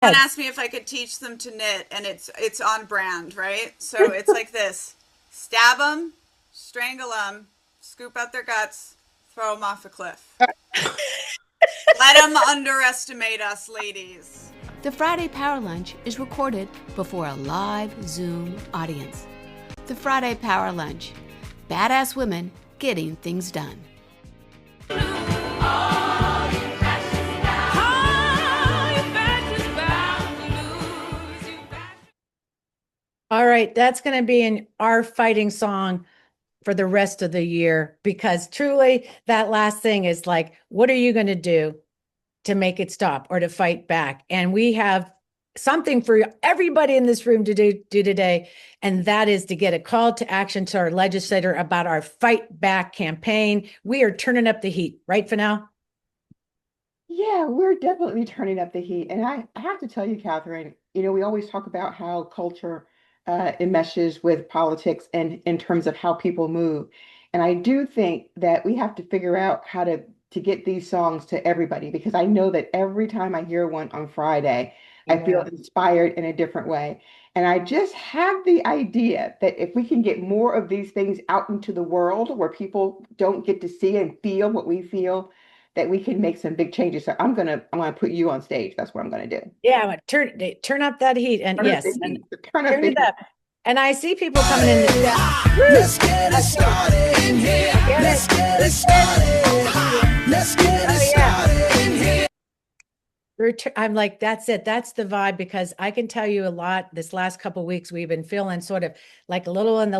Someone asked me if I could teach them to knit, and it's on brand, right? So it's like this: stab them, strangle them, scoop out their guts, throw them off a cliff. Let them underestimate us, ladies. The Friday Power Lunch is recorded before a live Zoom audience. The Friday Power Lunch. Badass women getting things done. All right, that's going to be in our fighting song for the rest of the year, because truly that last thing is like, what are you going to do to make it stop or to fight back? And we have something for everybody in this room to do today, and that is to get a call to action to our legislator about our Fight Back campaign. We are turning up the heat, right, Fanel? Yeah, we're definitely turning up the heat. And I have to tell you, Catherine, we always talk about how culture enmeshes with politics and in terms of how people move. And I do think that we have to figure out how to get these songs to everybody, because I know that every time I hear one on Friday, I feel Yeah. inspired in a different way. And I just have the idea that if we can get more of these things out into the world where people don't get to see and feel what we feel, that we can make some big changes. So I'm gonna put you on stage. That's what I'm gonna do. Yeah, turn up that heat, and Turn up the yes, and heat. Turn up turn the it heat. up. And I see people coming in the chat. Let's get it started in here. Let's get it started. Let's get it started in here. I'm like, that's it. That's the vibe, because I can tell you a lot. This last couple of weeks, we've been feeling sort of like a little in the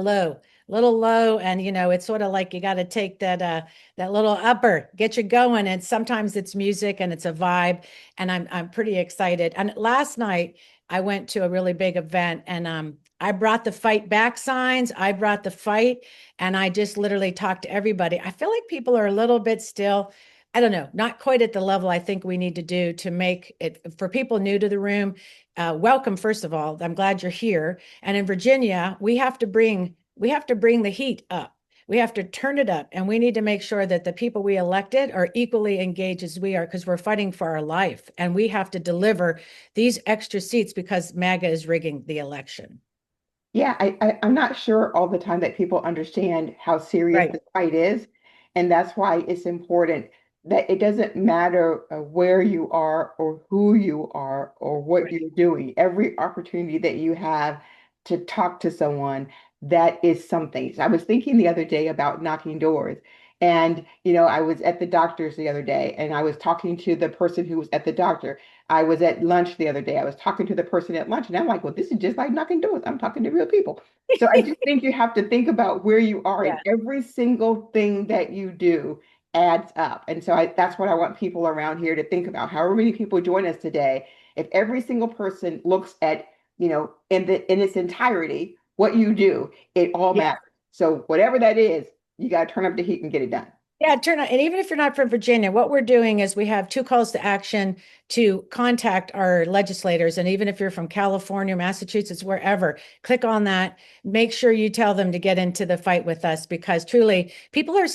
little low. And, it's sort of like you got to take that little upper, get you going. And sometimes it's music and it's a vibe. And I'm pretty excited. And last night I went to a really big event, and I brought the fight back signs. I brought the fight, and I just literally talked to everybody. I feel like people are a little bit still, I don't know, not quite at the level I think we need to do to make it for people new to the room. Welcome, first of all. I'm glad you're here. And in Virginia, we have to bring the heat up. We have to turn it up, and we need to make sure that the people we elected are equally engaged as we are, because we're fighting for our life, and we have to deliver these extra seats because MAGA is rigging the election. Yeah, I'm not sure all the time that people understand how serious Right. the fight is. And that's why it's important that it doesn't matter where you are or who you are or what Right. you're doing. Every opportunity that you have to talk to someone, that is something. So I was thinking the other day about knocking doors. And, I was at the doctor's the other day and I was talking to the person who was at the doctor. I was at lunch the other day. I was talking to the person at lunch, and I'm like, well, this is just like knocking doors. I'm talking to real people. So I just think you have to think about where you are, Yeah. and every single thing that you do adds up. And so that's what I want people around here to think about. However many people join us today, if every single person looks at, in its entirety, what you do, it all Yeah. matters. So whatever that is, you got to turn up the heat and get it done. Yeah, turn on. And even if you're not from Virginia, what we're doing is we have two calls to action to contact our legislators. And even if you're from California, Massachusetts, wherever, click on that. Make sure you tell them to get into the fight with us, because truly people are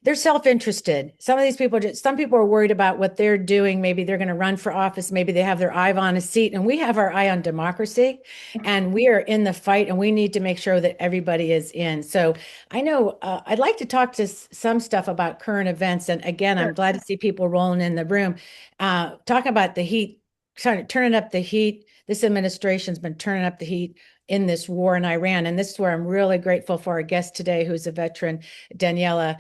they're self-interested. Some people are worried about what they're doing. Maybe they're going to run for office. Maybe they have their eye on a seat, and we have our eye on democracy, and we are in the fight, and we need to make sure that everybody is in. So I know I'd like to talk to some stuff about current events. And again, I'm Sure. glad to see people rolling in the room. Talking about the heat, turning up the heat. This administration's been turning up the heat in this war in Iran. And this is where I'm really grateful for our guest today, who's a veteran, Daniella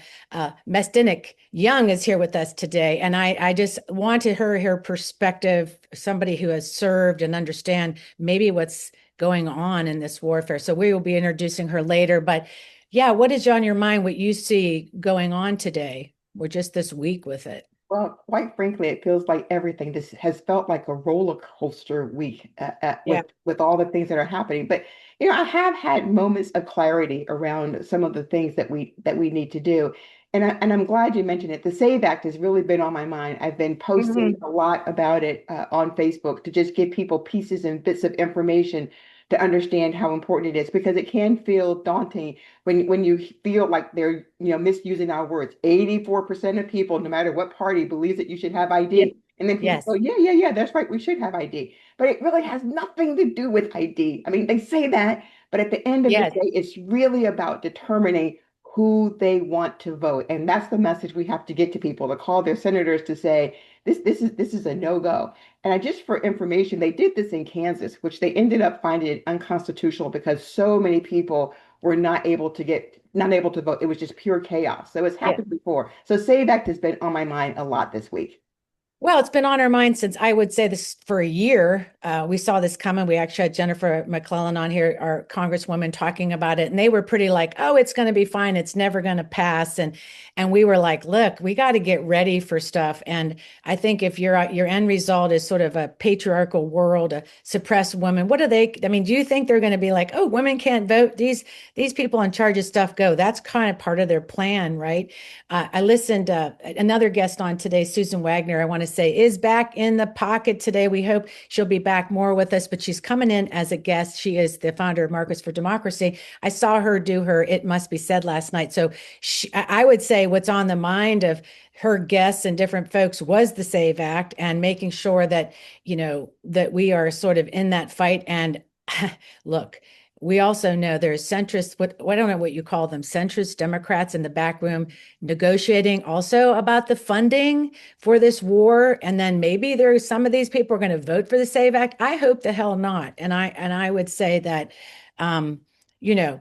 Mestinik Young is here with us today. And I just wanted her perspective, somebody who has served and understand maybe what's going on in this warfare. So we will be introducing her later. But yeah, what is on your mind, what you see going on today? We're just this week with it. Well, quite frankly, it feels like everything. This has felt like a roller coaster week Yeah. with all the things that are happening. But I have had moments of clarity around some of the things that we need to do, and I'm glad you mentioned it. The Save Act has really been on my mind. I've been posting Mhm. a lot about it on Facebook to just give people pieces and bits of information to understand how important it is, because it can feel daunting when you feel like they're misusing our words. 84% of people, no matter what party, believes that you should have Yeah. ID. And then people Yes. go, yeah, that's right. We should have ID. But it really has nothing to do with ID. I mean, they say that, but at the end of the Yes. day, it's really about determining who they want to vote. And that's the message we have to get to people, to call their senators to say, this is a no-go. And I just for information, they did this in Kansas, which they ended up finding it unconstitutional because so many people were not able to vote. It was just pure chaos. So it's Yeah. happened before. So Save Act has been on my mind a lot this week. Well, it's been on our mind since I would say this for a year. We saw this coming. We actually had Jennifer McClellan on here, our congresswoman, talking about it, and they were pretty like, "Oh, it's going to be fine. It's never going to pass." And we were like, "Look, we got to get ready for stuff." And I think if your end result is sort of a patriarchal world, a suppressed woman, what do they? I mean, do you think they're going to be like, "Oh, women can't vote. These people in charge of stuff go." That's kind of part of their plan, right? I listened another guest on today, Susan Wagner. I want to say is back in the pocket today. We hope she'll be back more with us, but she's coming in as a guest. She is the founder of Markets for Democracy. I saw her do her It Must Be Said last night. So I would say what's on the mind of her guests and different folks was the SAVE Act and making sure that, that we are sort of in that fight. And look, we also know there's centrist, what I don't know what you call them, centrist Democrats in the back room negotiating also about the funding for this war. And then maybe there's some of these people are going to vote for the SAVE Act. I hope the hell not. And I would say that, um, you know,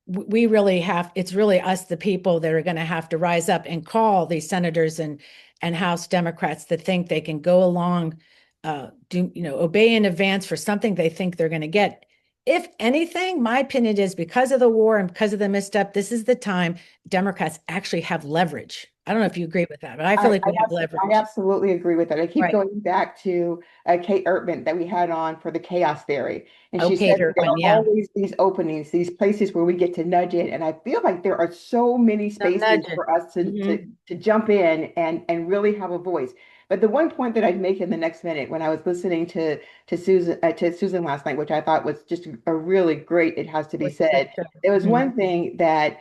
we really have, it's really us, the people, that are going to have to rise up and call these senators and House Democrats that think they can go along, obey in advance for something they think they're going to get. If anything, my opinion is because of the war and because of the misstep, this is the time Democrats actually have leverage. I don't know if you agree with that, but I feel like we have I leverage. absolutely agree with that. I keep Right. going back to Kate Ertman that we had on for the chaos theory. And she Okay, said that there Durban. are Yeah. always these openings, these places where we get to nudge in. And I feel like there are so many No, spaces nudge it. for us Mhm. to jump in and really have a voice. But the one point that I'd make in the next minute when I was listening to Susan last night, which I thought was just a really great, it has to be What you said, said. sure. There was Mhm. one thing that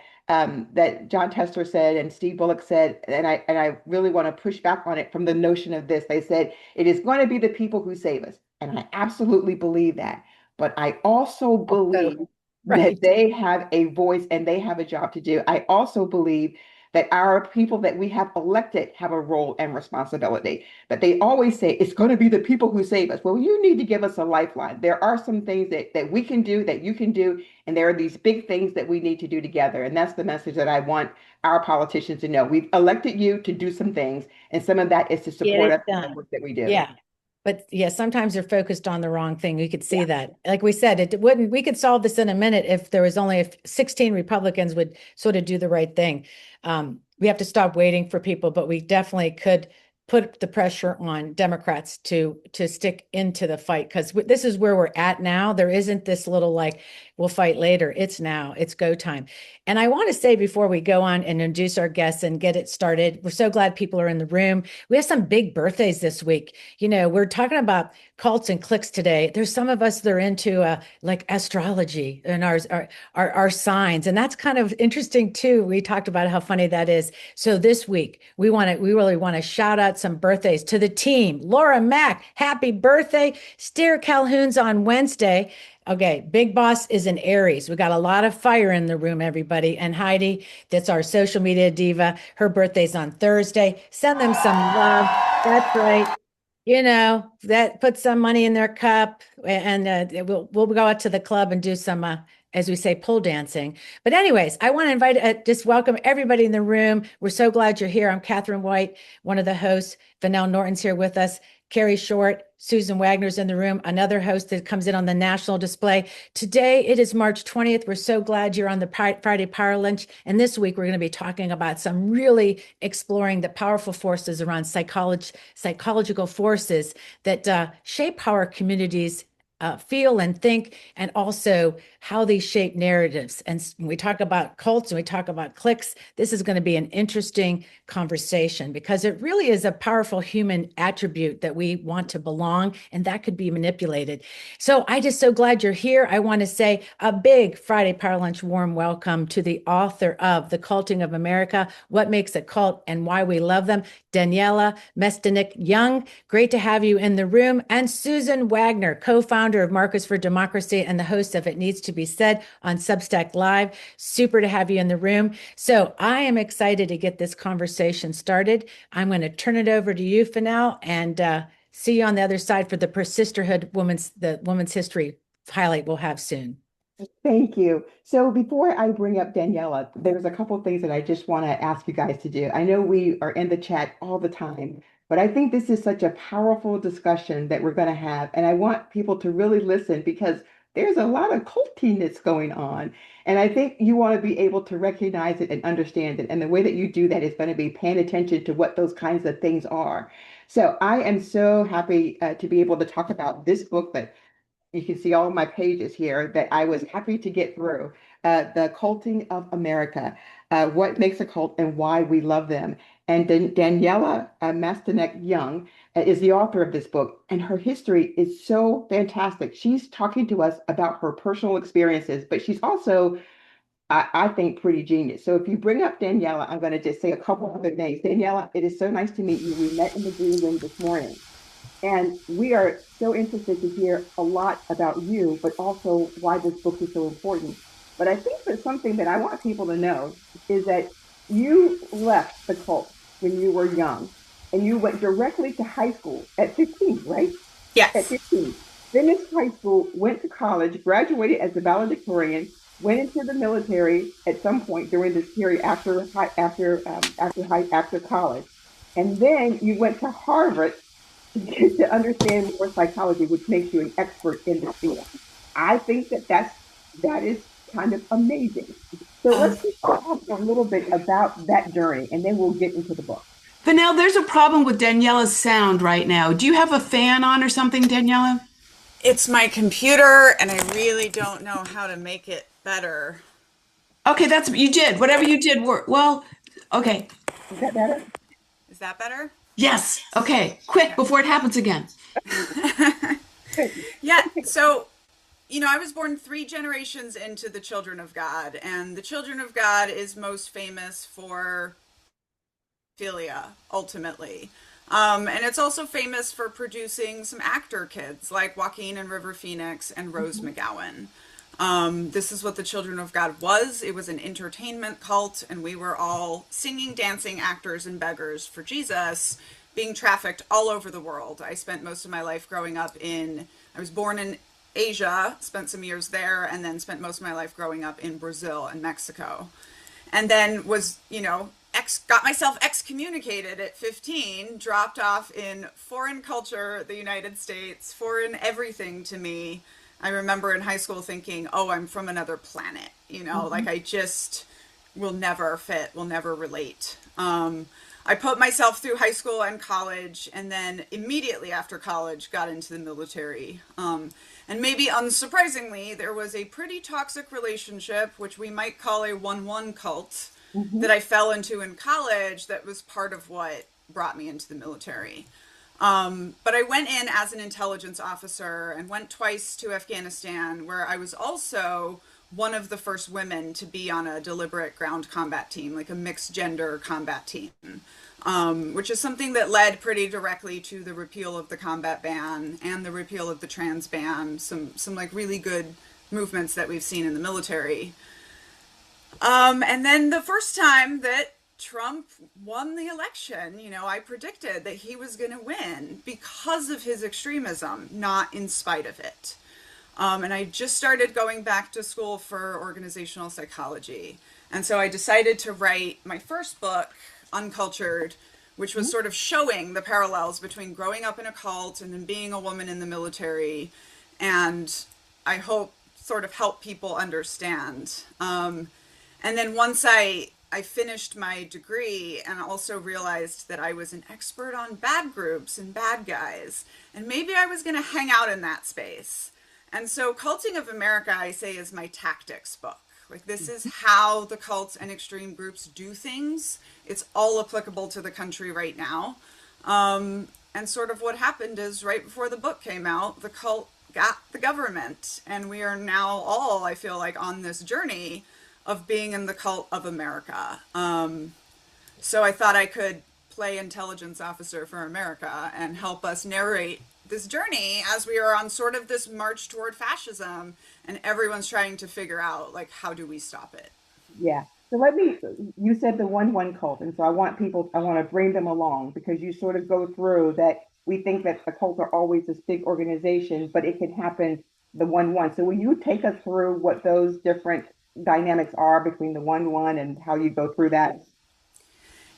John Tester said and Steve Bullock said, and I really want to push back on it from the notion of this. They said it is going to be the people who save us, and I absolutely believe that. But I also Also, believe that right. they have a voice and they have a job to do. I also believe that our people that we have elected have a role and responsibility. But they always say it's going to be the people who save us. Well, you need to give us a lifeline. There are some things that we can do, that you can do, and there are these big things that we need to do together. And that's the message that I want our politicians to know. We've elected you to do some things, and some of that is to Get support it us in the done. work that we do. Yeah. But yeah, sometimes they're focused on the wrong thing. We could see Yeah. that. Like we said, it wouldn't, we could solve this in a minute if there was only if 16 Republicans would sort of do the right thing. We have to stop waiting for people, but we definitely could put the pressure on Democrats to stick into the fight, because this is where we're at now. There isn't this little like, we'll fight later. It's now, it's go time. And I want to say before we go on and introduce our guests and get it started, we're so glad people are in the room. We have some big birthdays this week. We're talking about cults and cliques today. There's some of us that are into like astrology and our signs, and that's kind of interesting too. We talked about how funny that is. So this week we really want to shout out some birthdays to the team. Laura Mack, happy birthday. Steer Calhoun's on Wednesday. Okay, Big Boss is an Aries. We got a lot of fire in the room, everybody. And Heidi, that's our social media diva. Her birthday's on Thursday. Send them some love. That's right. That put some money in their cup, and we'll go out to the club and do some, as we say, pole dancing. But anyways, I want to just welcome everybody in the room. We're so glad you're here. I'm Catherine White, one of the hosts. Vanell Norton's here with us. Carrie Short, Susan Wagner's in the room, another host that comes in on the national display. Today, it is March 20th. We're so glad you're on the Friday Power Lunch. And this week, we're going to be talking about some really exploring the powerful forces around psychological forces that shape how our communities feel and think, and also how these shape narratives. And when we talk about cults and we talk about cliques, this is going to be an interesting conversation because it really is a powerful human attribute that we want to belong, and that could be manipulated. So I just so glad you're here. I want to say a big Friday Power Lunch warm welcome to the author of The Culting of America, What Makes a Cult and Why We Love Them, Daniella Mestenik-Young. Great to have you in the room. And Susan Wagner, co-founder of Markers for Democracy and the host of It Needs to Be Said on Substack Live. Super to have you in the room. So I am excited to get this conversation started. I'm going to turn it over to you for now, and see you on the other side for the Persisterhood Women's History highlight we'll have soon. Thank you. So before I bring up Daniela, there's a couple of things that I just want to ask you guys to do. I know we are in the chat all the time, but I think this is such a powerful discussion that we're going to have. And I want people to really listen because there's a lot of cultiness going on. And I think you want to be able to recognize it and understand it. And the way that you do that is going to be paying attention to what those kinds of things are. So I am so happy to be able to talk about this book that you can see all of my pages here that I was happy to get through. The Culting of America, What Makes a Cult and Why We Love Them. And Daniela Mastanek-Young is the author of this book, and her history is so fantastic. She's talking to us about her personal experiences, but she's also, I think, pretty genius. So if you bring up Daniela, I'm going to just say a couple other names. Daniela, it is so nice to meet you. We met in the green room this morning. And we are so interested to hear a lot about you, but also why this book is so important. But I think that something that I want people to know is that you left the cult when you were young and you went directly to high school at 15, right? Yes. At 15. Finished high school, went to college, graduated as a valedictorian, went into the military at some point during this period after college. And then you went to Harvard to understand more psychology, which makes you an expert in the field. I think that is kind of amazing. So let's just talk a little bit about that journey, and then we'll get into the book. Vanell, there's a problem with Daniella's sound right now. Do you have a fan on or something, Daniella? It's my computer, and I really don't know how to make it better. Okay, you did. Whatever you did work. Well, okay. Is that better? Is that better? Yes. Okay. Quick, before it happens again. Yeah. So, I was born 3 generations into the Children of God, and the Children of God is most famous for philia, ultimately. And it's also famous for producing some actor kids like Joaquin and River Phoenix and Rose McGowan. This is what the Children of God was. It was an entertainment cult, and we were all singing, dancing actors and beggars for Jesus, being trafficked all over the world. I spent most of my life growing up I was born in Asia, spent some years there, and then spent most of my life growing up in Brazil and Mexico. And then was, got myself excommunicated at 15, dropped off in foreign culture, the United States, foreign everything to me. I remember in high school thinking, oh, I'm from another planet, like I just will never fit, will never relate. I put myself through high school and college, and then immediately after college got into the military. And maybe unsurprisingly, there was a pretty toxic relationship, which we might call a 1-1 cult, that I fell into in college that was part of what brought me into the military. But I went in as an intelligence officer and went twice to Afghanistan, where I was also one of the first women to be on a deliberate ground combat team, like a mixed gender combat team, which is something that led pretty directly to the repeal of the combat ban and the repeal of the trans ban, some like really good movements that we've seen in the military. And then the first time that Trump won the election, I predicted that he was going to win because of his extremism, not in spite of it. And I just started going back to school for organizational psychology. And so I decided to write my first book, Uncultured, which was sort of showing the parallels between growing up in a cult and then being a woman in the military. And I hope sort of help people understand. And then once I finished my degree and also realized that I was an expert on bad groups and bad guys, and maybe I was going to hang out in that space. And so Culting of America, I say, is my tactics book. Like, this is how the cults and extreme groups do things. It's all applicable to the country right now. And sort of what happened is right before the book came out, the cult got the government. And we are now all, I feel like, on this journey of being in the cult of America. So I thought I could play intelligence officer for America and help us narrate this journey as we are on sort of this march toward fascism, and everyone's trying to figure out, like, how do we stop it? Yeah. So you said the 1-1 cult. And so I want to bring them along because you sort of go through that we think that the cults are always this big organization, but it can happen the 1-1. So will you take us through what those different dynamics are between the 1-1 and how you go through that?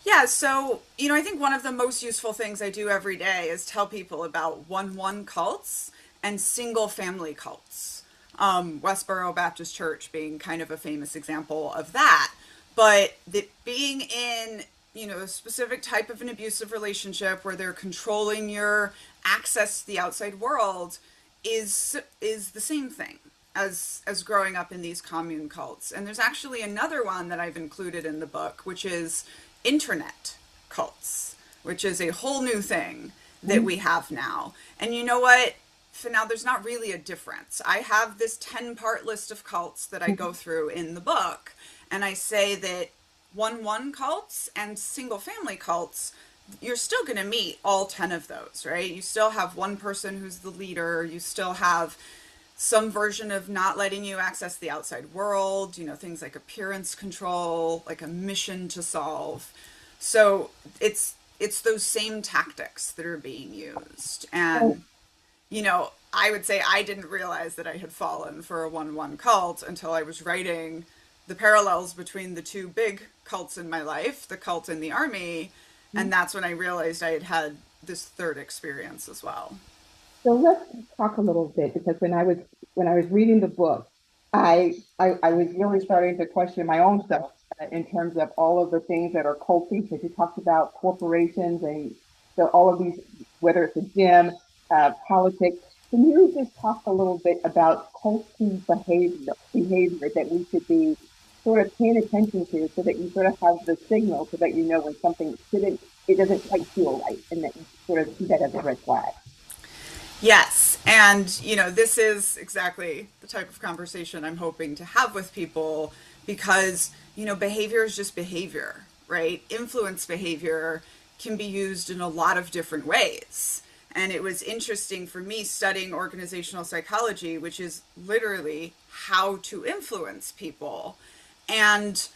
Yeah, so, I think one of the most useful things I do every day is tell people about 1-1 cults and single family cults. Westboro Baptist Church being kind of a famous example of that. But being in, a specific type of an abusive relationship where they're controlling your access to the outside world is the same thing as growing up in these commune cults. And there's actually another one that I've included in the book, which is internet cults, which is a whole new thing that we have now. And you know what? For now, there's not really a difference. I have this 10-part list of cults that I go through in the book, and I say that 1-1 cults and single family cults, you're still going to meet all 10 of those, right? You still have one person who's the leader. You still have some version of not letting you access the outside world, things like appearance control, like a mission to solve. So it's those same tactics that are being used. And, I would say I didn't realize that I had fallen for a 1-1 cult until I was writing the parallels between the two big cults in my life, the cult and the army. And that's when I realized I had had this third experience as well. So let's talk a little bit because when I was reading the book, I was really starting to question my own self in terms of all of the things that are culty. Because you talked about corporations and so all of these, whether it's a gym, politics. Can you just talk a little bit about culty behavior that we should be sort of paying attention to, so that you sort of have the signal, so that you know when something it doesn't quite feel right, and that you sort of see that as a red flag. Yes. And, this is exactly the type of conversation I'm hoping to have with people because, behavior is just behavior, right? Influence behavior can be used in a lot of different ways. And it was interesting for me studying organizational psychology, which is literally how to influence people. And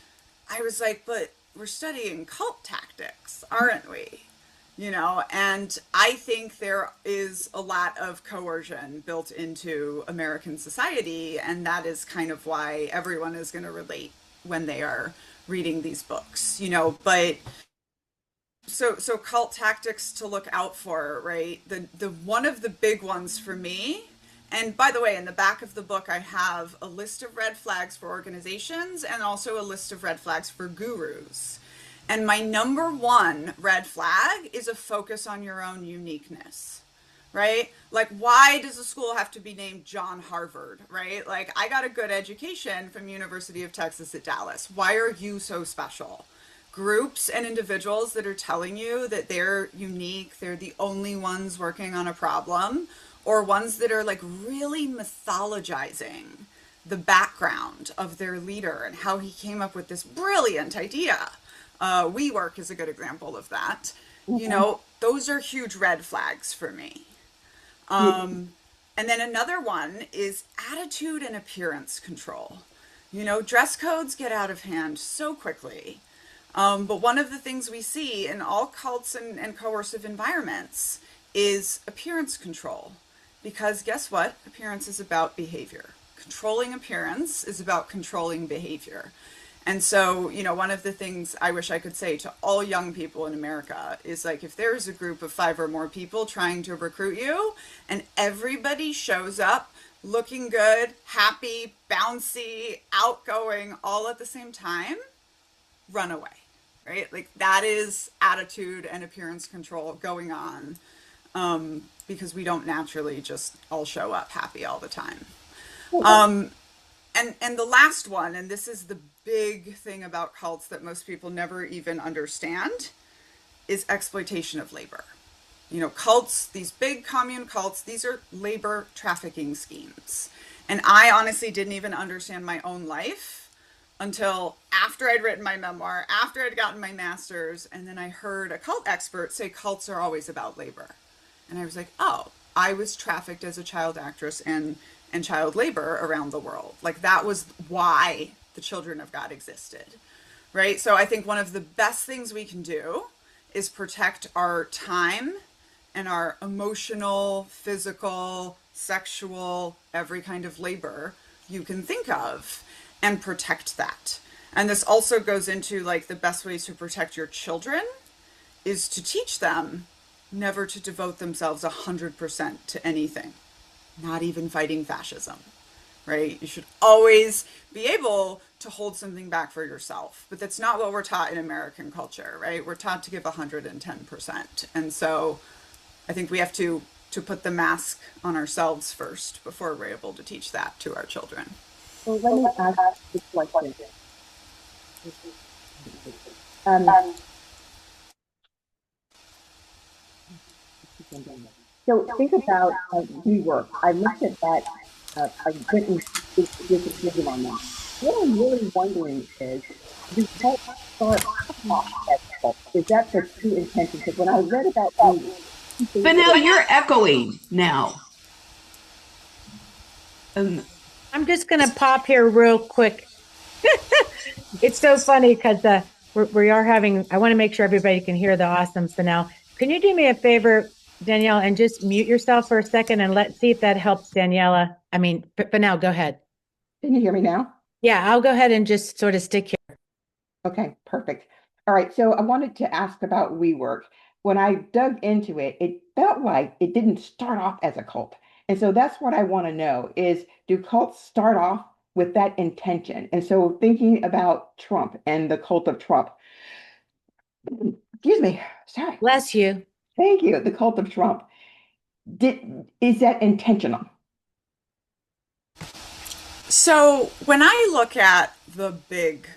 I was like, but we're studying cult tactics, aren't we? And I think there is a lot of coercion built into American society, and that is kind of why everyone is going to relate when they are reading these books, but so cult tactics to look out for, right? The one of the big ones for me, and by the way, in the back of the book, I have a list of red flags for organizations and also a list of red flags for gurus. And my number one red flag is a focus on your own uniqueness, right? Like, why does a school have to be named John Harvard, right? Like, I got a good education from University of Texas at Dallas. Why are you so special? Groups and individuals that are telling you that they're unique, they're the only ones working on a problem, or ones that are like really mythologizing the background of their leader and how he came up with this brilliant idea. WeWork is a good example of that. Those are huge red flags for me. And then another one is attitude and appearance control. Dress codes get out of hand so quickly. But one of the things we see in all cults and coercive environments is appearance control. Because guess what? Appearance is about behavior. Controlling appearance is about controlling behavior. And so, one of the things I wish I could say to all young people in America is, like, if there's a group of 5 or more people trying to recruit you and everybody shows up looking good, happy, bouncy, outgoing, all at the same time, run away, right? Like, that is attitude and appearance control going on. because we don't naturally just all show up happy all the time. And the last one, and this is the big thing about cults that most people never even understand, is exploitation of labor. Cults, these big commune cults, these are labor trafficking schemes. And I honestly didn't even understand my own life until after I'd written my memoir, after I'd gotten my master's, and then I heard a cult expert say cults are always about labor. And I was like, oh, I was trafficked as a child actress and child labor around the world. Like, that was why the children of God existed, right? So I think one of the best things we can do is protect our time and our emotional, physical, sexual, every kind of labor you can think of, and protect that. And this also goes into like the best ways to protect your children is to teach them never to devote themselves 100% to anything, not even fighting fascism, right? You should always be able to hold something back for yourself, but that's not what we're taught in American culture, right? We're taught to give 110%. And so I think we have to put the mask on ourselves first before we're able to teach that to our children. So let me ask this question. So think about WeWork. I looked at that. I went and did some digging on that. What I'm really wondering is, do cults start off as cults? Is that the true intention? Because when I read about But now you're echoing now. I'm just going to pop here real quick. It's so funny because we are having, I want to make sure everybody can hear the awesome. So now, can you do me a favor, Danielle, and just mute yourself for a second and let's see if that helps Daniela. I mean, but now go ahead. Can you hear me now? Yeah, I'll go ahead and just sort of stick here. Okay, perfect. All right, so I wanted to ask about WeWork. When I dug into it, it felt like it didn't start off as a cult. And so that's what I want to know is, do cults start off with that intention? And so thinking about Trump and the cult of Trump, excuse me, sorry. Bless you. Thank you. The cult of Trump. Is that intentional? So when I look at the big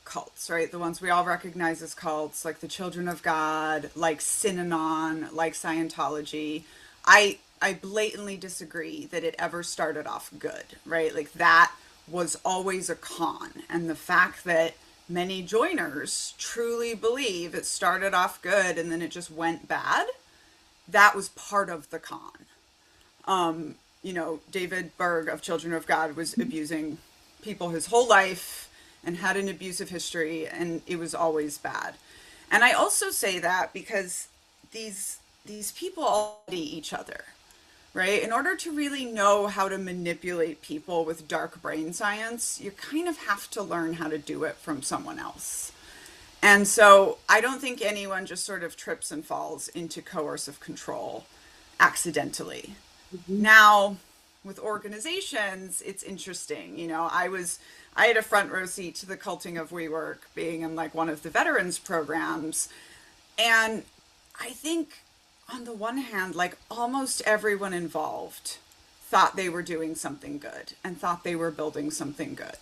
cults, right, the ones we all recognize as cults, like the Children of God, like Synanon, like Scientology, I blatantly disagree that it ever started off good, right? Like, that was always a con. And the fact that many joiners truly believe it started off good and then it just went bad, that was part of the con. David Berg of Children of God was abusing people his whole life and had an abusive history, and it was always bad. And I also say that because these people all study each other, right? In order to really know how to manipulate people with dark brain science, you kind of have to learn how to do it from someone else. And so I don't think anyone just sort of trips and falls into coercive control accidentally. Mm-hmm. Now, with organizations, it's interesting. I had a front row seat to the culting of WeWork, being in like one of the veterans programs. And I think on the one hand, like, almost everyone involved thought they were doing something good and thought they were building something good.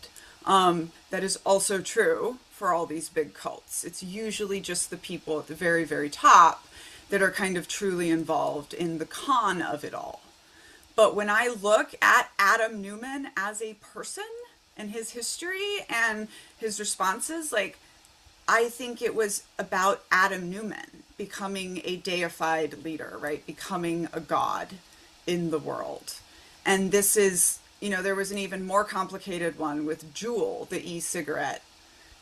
That is also true for all these big cults. It's usually just the people at the very, very top that are kind of truly involved in the con of it all. But when I look at Adam Newman as a person and his history and his responses, like, I think it was about Adam Newman becoming a deified leader, right? Becoming a god in the world. And this is, there was an even more complicated one with Juul, the e-cigarette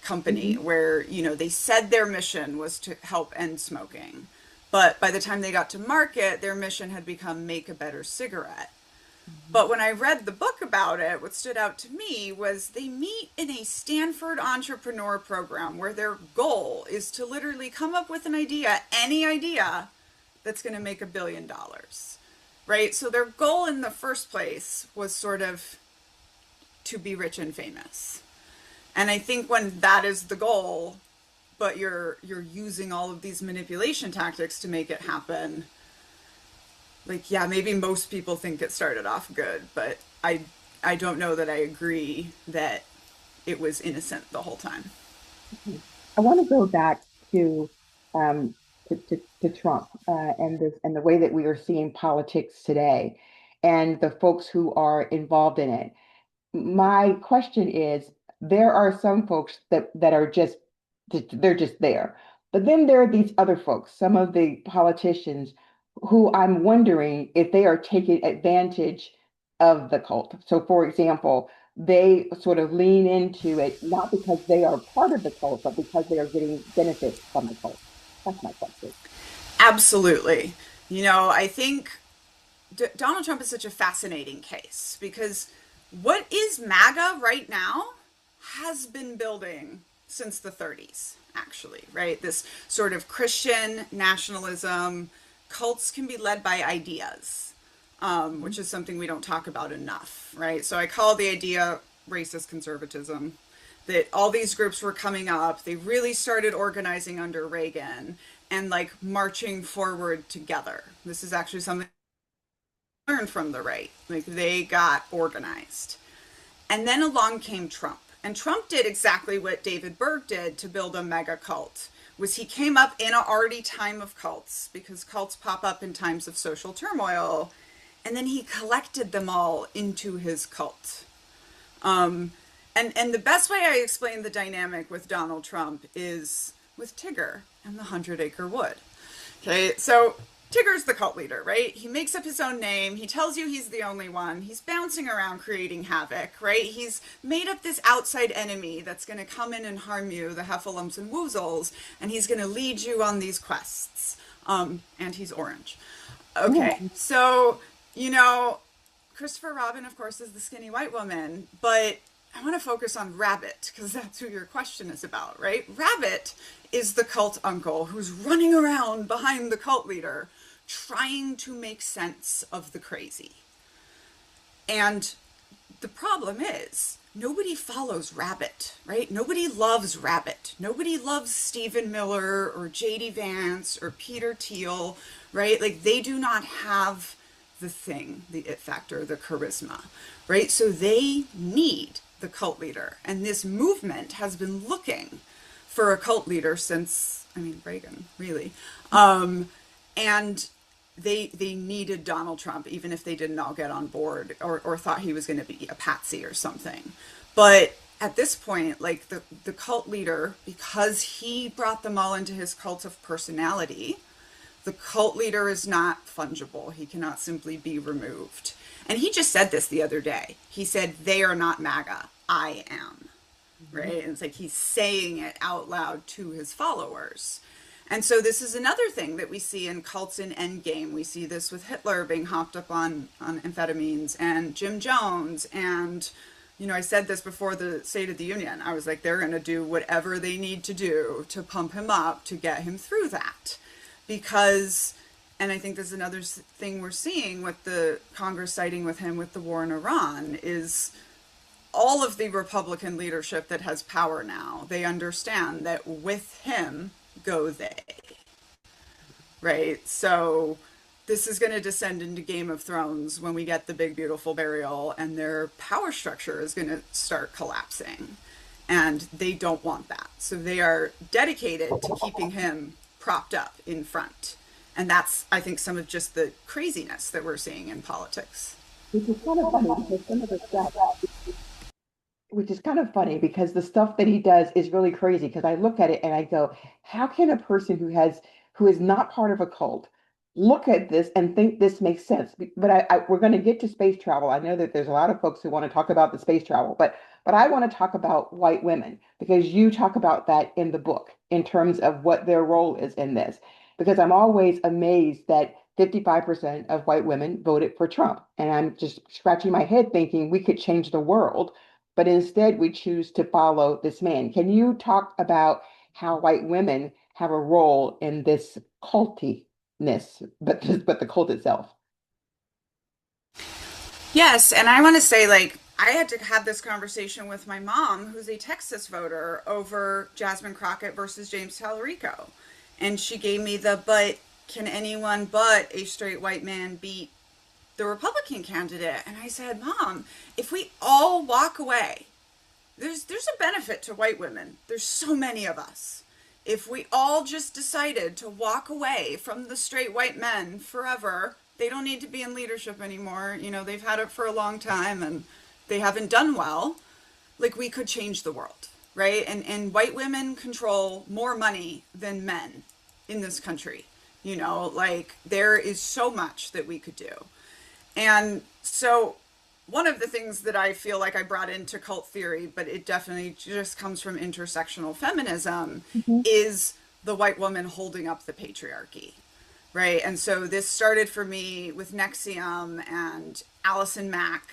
company, mm-hmm. where, they said their mission was to help end smoking. But by the time they got to market, their mission had become make a better cigarette. Mm-hmm. But when I read the book about it, what stood out to me was they meet in a Stanford entrepreneur program where their goal is to literally come up with an idea, any idea, that's going to make $1 billion, right? So their goal in the first place was sort of to be rich and famous. And I think when that is the goal, but you're using all of these manipulation tactics to make it happen, like, yeah, maybe most people think it started off good, but I don't know that I agree that it was innocent the whole time. I want to go back to um, to Trump and this and the way that we are seeing politics today, and the folks who are involved in it. My question is, there are some folks that are just they're just there. But then there are these other folks, some of the politicians who I'm wondering if they are taking advantage of the cult. So for example, they sort of lean into it not because they are part of the cult, but because they are getting benefits from the cult. That's my question. Absolutely. I think Donald Trump is such a fascinating case because what is MAGA right now has been building since the 30s, actually, right? This sort of Christian nationalism. Cults can be led by ideas, which is something we don't talk about enough, right? So I call the idea racist conservatism, that all these groups were coming up. They really started organizing under Reagan and like marching forward together. This is actually something learned from the right. Like they got organized. And then along came Trump. And Trump did exactly what David Berg did to build a mega cult. Was he came up in an already time of cults, because cults pop up in times of social turmoil, and then he collected them all into his cult. And the best way I explain the dynamic with Donald Trump is with Tigger and the 100-Acre Wood. Okay, so Tigger's the cult leader, right? He makes up his own name. He tells you he's the only one. He's bouncing around creating havoc, right? He's made up this outside enemy that's going to come in and harm you, the Heffalumps and Woozles, and he's going to lead you on these quests. And he's orange. Okay, so, Christopher Robin, of course, is the skinny white woman, but I want to focus on Rabbit because that's who your question is about, right? Rabbit is the cult uncle who's running around behind the cult leader trying to make sense of the crazy. And the problem is nobody follows Rabbit, right? Nobody loves Rabbit. Nobody loves Stephen Miller or J.D. Vance or Peter Thiel, right? Like they do not have the thing, the it factor, the charisma, right? So they need the cult leader. And this movement has been looking for a cult leader since, Reagan, really. And they needed Donald Trump, even if they didn't all get on board or thought he was going to be a patsy or something. But at this point, like the cult leader, because he brought them all into his cult of personality, the cult leader is not fungible. He cannot simply be removed. And he just said this the other day. He said, they are not MAGA. I am. Right? And it's like he's saying it out loud to his followers. And so this is another thing that we see in cults in Endgame. We see this with Hitler being hopped up on amphetamines, and Jim Jones. And, I said this before the State of the Union. I was like, they're going to do whatever they need to do to pump him up to get him through that. Because, and I think this is another thing we're seeing with the Congress siding with him with the war in Iran, is all of the Republican leadership that has power now, they understand that with him go they, right? So this is going to descend into Game of Thrones when we get the big, beautiful burial, and their power structure is going to start collapsing. And they don't want that. So they are dedicated to keeping him propped up in front. And that's, I think, some of just the craziness that we're seeing in politics. Which is kind of funny because some of the stuff, which is kind of funny because the stuff that he does is really crazy. Because I look at it and I go, how can a person who is not part of a cult look at this and think this makes sense? But we're going to get to space travel. I know that there's a lot of folks who want to talk about the space travel, but I want to talk about white women because you talk about that in the book in terms of what their role is in this. Because I'm always amazed that 55% of white women voted for Trump. And I'm just scratching my head thinking we could change the world, but instead we choose to follow this man. Can you talk about how white women have a role in this cultiness, but the cult itself? Yes, and I want to say, like, I had to have this conversation with my mom, who's a Texas voter, over Jasmine Crockett versus James Tallarico. And she gave me but can anyone but a straight white man beat the Republican candidate? And I said, Mom, if we all walk away, there's a benefit to white women. There's so many of us. If we all just decided to walk away from the straight white men forever, they don't need to be in leadership anymore. You know, they've had it for a long time and they haven't done well. Like, we could change the world, right? And white women control more money than men in this country. You know, like, there is so much that we could do. And so one of the things that I feel like I brought into cult theory, but it definitely just comes from intersectional feminism, is the white woman holding up the patriarchy, right? And so this started for me with Nexium and Allison Mack,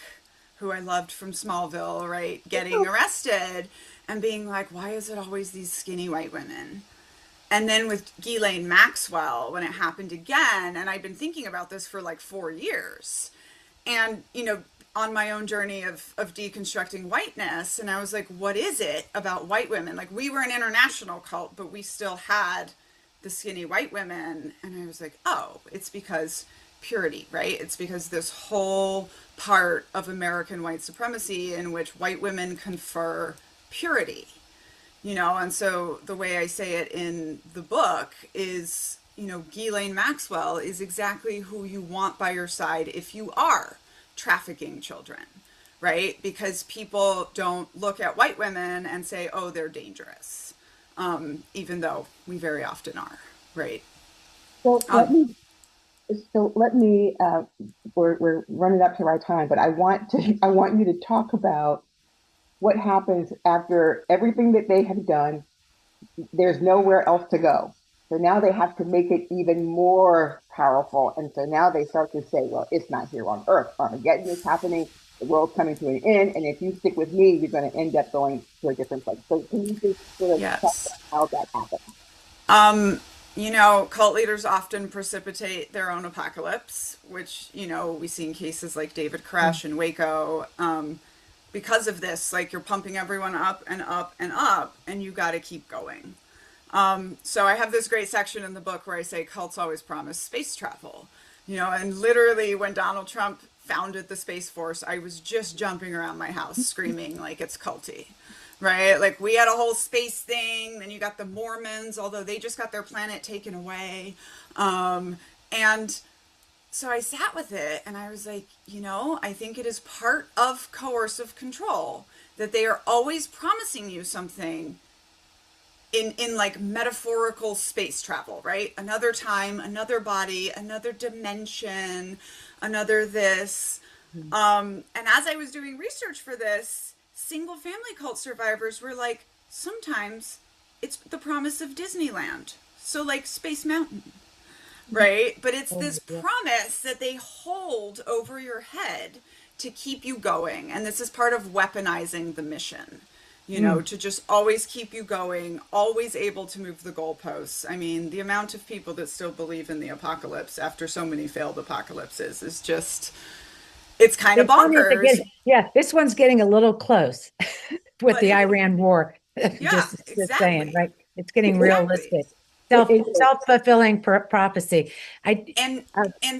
who I loved from Smallville, right? Getting arrested and being like, why is it always these skinny white women? And then with Ghislaine Maxwell, when it happened again, and I've been thinking about this for like 4 years, and, you know, on my own journey of deconstructing whiteness, and I was like, what is it about white women? Like, we were an international cult, but we still had the skinny white women. And I was like, oh, it's because purity, right? It's because this whole part of American white supremacy in which white women confer purity, you know. And so the way I say it in the book is, you know, Ghislaine Maxwell is exactly who you want by your side if you are trafficking children, right? Because people don't look at white women and say, oh, they're dangerous, even though we very often are, right? So let me. We're running up to our time, but I want you to talk about what happens after everything that they have done. There's nowhere else to go. So now they have to make it even more powerful. And so now they start to say, well, it's not here on Earth. Armageddon is happening. The world's coming to an end. And if you stick with me, you're going to end up going to a different place. So can you just sort of talk Yes. about how that happens? You know, cult leaders often precipitate their own apocalypse, which, you know, we see in cases like David Koresh and Waco. Because of this, like, you're pumping everyone up and up and up, and you got to keep going. So I have this great section in the book where I say cults always promise space travel, you know, and literally when Donald Trump founded the Space Force, I was just jumping around my house screaming like it's culty, right? Like, we had a whole space thing, then you got the Mormons, although they just got their planet taken away. And so I sat with it and I was like, you know, I think it is part of coercive control that they are always promising you something in like metaphorical space travel, right? Another time, another body, another dimension, another this. And as I was doing research for this, single family cult survivors were like, sometimes it's the promise of Disneyland. So like Space Mountain, right? But it's this promise that they hold over your head to keep you going. And this is part of weaponizing the mission, you know, to just always keep you going, always able to move the goalposts. I mean, the amount of people that still believe in the apocalypse after so many failed apocalypses is just, it's kind of bonkers. Yeah, this one's getting a little close with But the it- Iran war. Yeah, just saying, exactly. right? It's getting Exactly. realistic. Self-fulfilling prophecy. And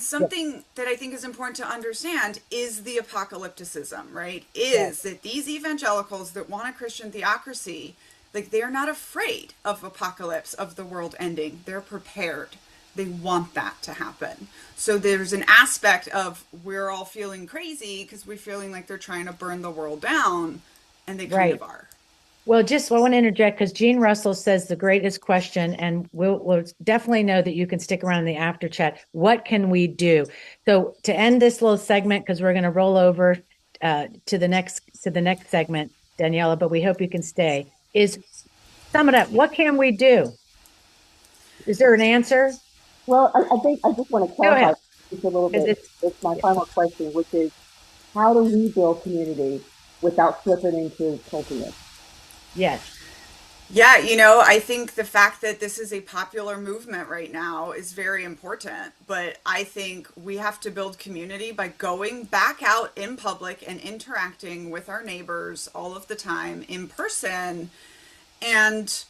something that I think is important to understand is the apocalypticism, right? Is that these evangelicals that want a Christian theocracy, like, they're not afraid of apocalypse, of the world ending. They're prepared. They want that to happen. So there's an aspect of, we're all feeling crazy because we're feeling like they're trying to burn the world down, and they kind of are. Well, I want to interject because Jean Russell says the greatest question, and we'll definitely know that you can stick around in the after chat. What can we do? So to end this little segment, because we're going to roll over to the next segment, Daniela, but we hope you can stay, is sum it up. What can we do? Is there an answer? Well, I think I just want to clarify just a little bit. It's my final question, which is, how do we build community without slipping into cultiness? Yes. Yeah, you know, I think the fact that this is a popular movement right now is very important, but I think we have to build community by going back out in public and interacting with our neighbors all of the time in person, and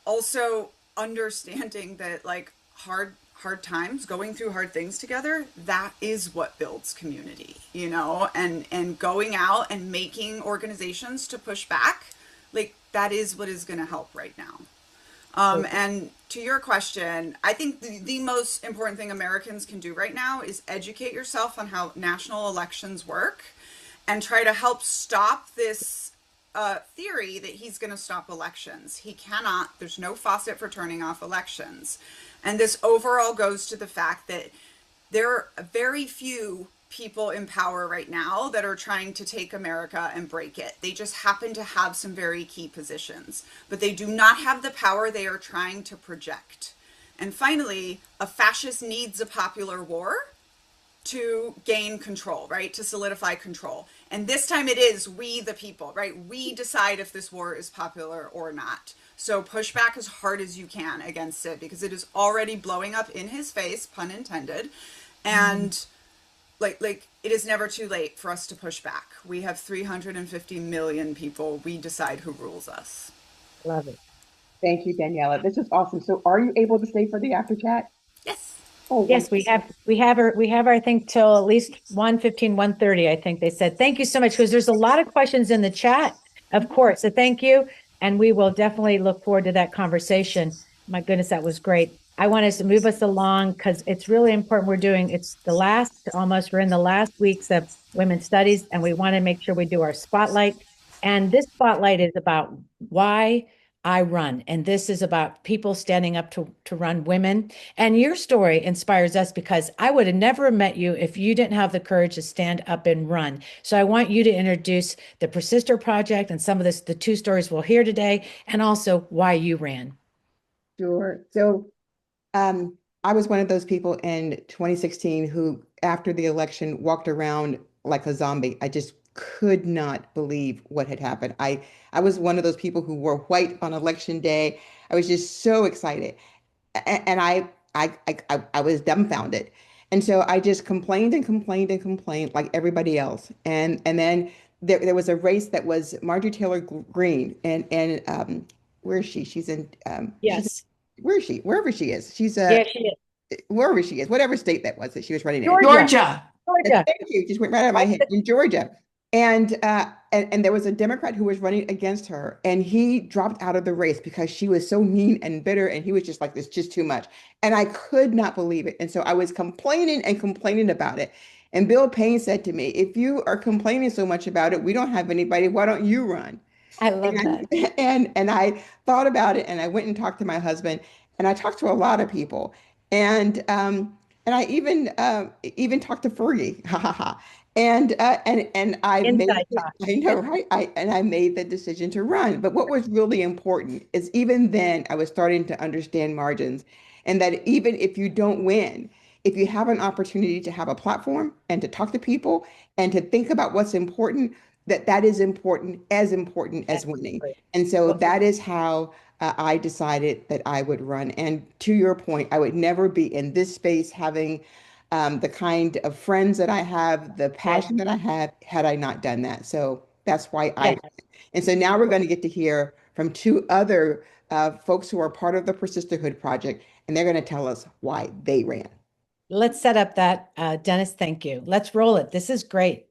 also understanding that, like, hard hard times, going through hard things together, that is what builds community, and going out and making organizations to push back, like that is what is going to help right now. And to your question, I think the most important thing Americans can do right now is educate yourself on how national elections work and try to help stop this theory that he's going to stop elections. He cannot. There's no faucet for turning off elections. And this overall goes to the fact that there are very few people in power right now that are trying to take America and break it. They just happen to have some very key positions, but they do not have the power they are trying to project. And finally, a fascist needs a popular war to gain control, right? To solidify control. And this time it is we, the people, right? We decide if this war is popular or not. So push back as hard as you can against it because it is already blowing up in his face, pun intended. And like it is never too late for us to push back. We have 350 million people. We decide who rules us. Love it. Thank you, Daniela. This is awesome. So are you able to stay for the after chat? Yes. Oh, Yes, wonderful. we have our, I think till at least 1:15, 1:30, I think they said. Thank you so much because there's a lot of questions in the chat, of course. So thank you. And we will definitely look forward to that conversation. My goodness, that was great. I want us to move us along because it's really important. It's we're in the last weeks of women's studies, and we want to make sure we do our spotlight. And this spotlight is about why I run. And this is about people standing up to run women. And your story inspires us because I would have never met you if you didn't have the courage to stand up and run. So I want you to introduce the Persister Project and some of the two stories we'll hear today, and also why you ran. Sure. So I was one of those people in 2016 who, after the election, walked around like a zombie. I just could not believe what had happened. I was one of those people who wore white on election day. I was just so excited, and I was dumbfounded. And so I just complained and complained and complained like everybody else. And then there was a race that was Marjorie Taylor Greene, and where is she? She's Yes. where is she? Wherever she is. She's Yeah, she is. wherever she is, whatever state that was that she was running in. Georgia. Georgia. Georgia. Thank you. Just went right out of my head. In Georgia. And there was a Democrat who was running against her, and he dropped out of the race because she was so mean and bitter, and he was just like, "This is just too much." And I could not believe it. And so I was complaining and complaining about it. And Bill Payne said to me, "If you are complaining so much about it, we don't have anybody. Why don't you run?" I love that. And I thought about it, and I went and talked to my husband, and I talked to a lot of people, and I even talked to Fergie, ha ha ha, and I made Inside talk. I know, right? I made the decision to run. But what was really important is even then I was starting to understand margins, and that even if you don't win, if you have an opportunity to have a platform and to talk to people and to think about what's important, that is important as winning. Absolutely. And so Well, that is how I decided that I would run. And to your point, I would never be in this space having the kind of friends that I have, the yes, passion that I have, had I not done that. So that's why yes. and so now we're going to get to hear from two other folks who are part of the Persisterhood Project, and they're going to tell us why they ran. Let's set up that, Dennis, thank you. Let's roll it. This is great.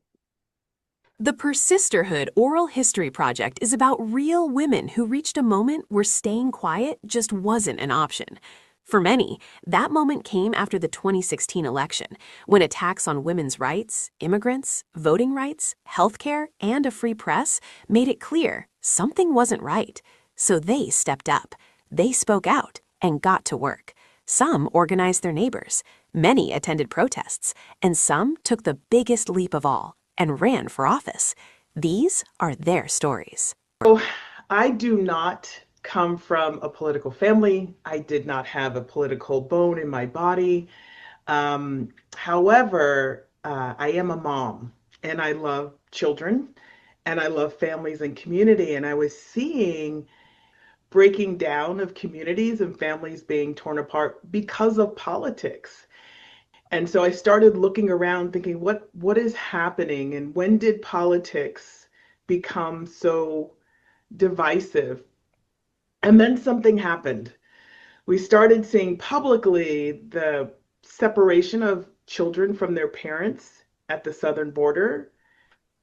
The Persisterhood Oral History Project is about real women who reached a moment where staying quiet just wasn't an option. For many, that moment came after the 2016 election, when attacks on women's rights, immigrants, voting rights, healthcare, and a free press made it clear something wasn't right. So they stepped up. They spoke out and got to work. Some organized their neighbors, many attended protests, and some took the biggest leap of all and ran for office. These are their stories. I do not come from a political family. I did not have a political bone in my body. However, I am a mom and I love children and I love families and community. And I was seeing breaking down of communities and families being torn apart because of politics. And so I started looking around thinking, what is happening and when did politics become so divisive? And then something happened. we started seeing publicly the separation of children from their parents at the southern border.